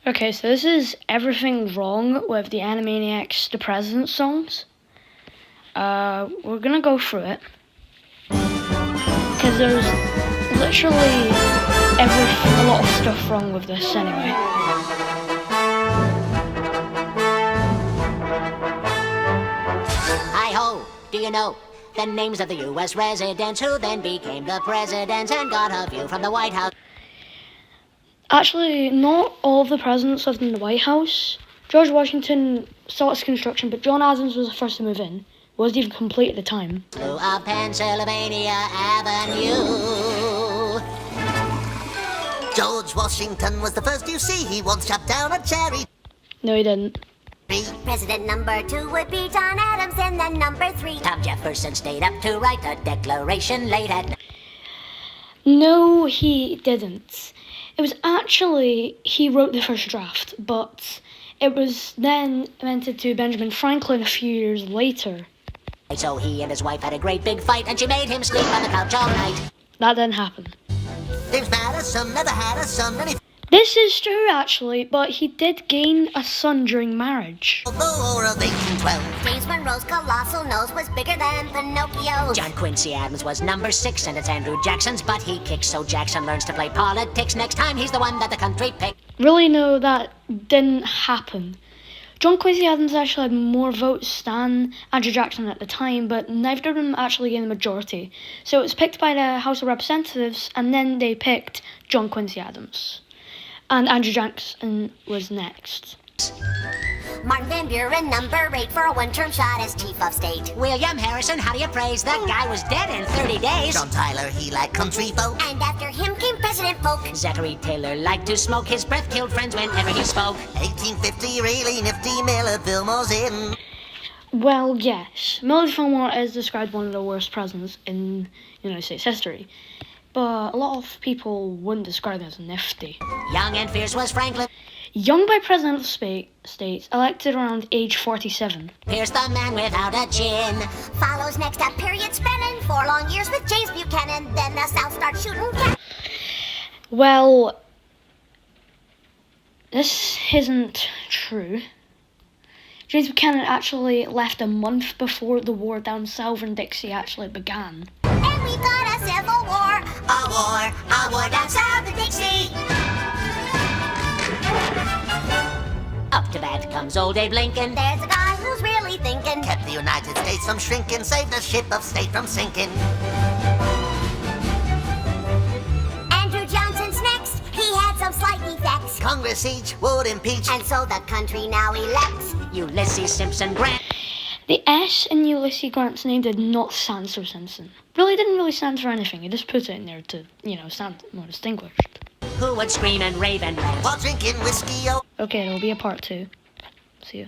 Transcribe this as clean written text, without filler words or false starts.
Okay, so this is everything wrong with the Animaniacs The President songs. We're gonna go through it. Because there's literally a lot of stuff wrong with this anyway. Hi-ho, do you know the names of the U.S. residents who then became the presidents and got a view from the White House? Actually, not all of the presidents lived in the White House. George Washington saw its construction, but John Adams was the first to move in. It wasn't even complete at the time. Through a Pennsylvania Avenue. George Washington was the first you see. He once chopped down a cherry No, he didn't. tree. President number 2 would be John Adams, and then number 3. Tom Jefferson stayed up to write a declaration late at night. No, he didn't. It was actually, he wrote the first draft, but it was then invented to Benjamin Franklin a few years later. So he and his wife had a great big fight, and she made him sleep on the couch all night. That didn't happen. James Madison never had a son, and he This is true, actually, but he did gain a son during marriage. fought the War of 1812. James Monroe's colossal nose was bigger than Pinocchio's. John Quincy Adams was number 6, and it's Andrew Jackson's butt he kicks, so Jackson learns to play politics. Next time, he's the one that the country picked. Really, no, that didn't happen. John Quincy Adams actually had more votes than Andrew Jackson at the time, but neither of them actually gained the majority. So it was picked by the House of Representatives, and then they picked John Quincy Adams. And Andrew Jackson was next. Martin Van Buren, number 8 for a one-term shot as chief of state. William Harrison, how do you praise? That guy was dead in 30 days. John Tyler, he liked country folk. And after him came President Polk. Zachary Taylor liked to smoke. His breath killed friends whenever he spoke. 1850, really nifty, Millard Fillmore's in. Well, yes, Millard Fillmore is described one of the worst presidents in United States history. But a lot of people wouldn't describe him as nifty. Young and fierce was Franklin. Young by President of the States, elected around age 47. Pierce the man without a chin. Follows next a period spanning 4 long years with James Buchanan. Then the South starts shooting cats. Well, this isn't true. James Buchanan actually left a month before the war down south in Dixie actually began. And we've got a civil war. A war down south of Dixie. Up to bat comes old Abe Lincoln. There's a guy who's really thinking. Kept the United States from shrinking, saved the ship of state from sinking. Andrew Johnson's next. He had some slight defects. Congress each would impeach. And so the country now elects. Ulysses Simpson Grant. The S in Ulysses Grant's name did not stand for Simpson. Really didn't really stand for anything. He just put it in there to, sound more distinguished. Who would scream and rave and rant. While drinking whiskey, oh. Okay, there'll be a part 2. See ya.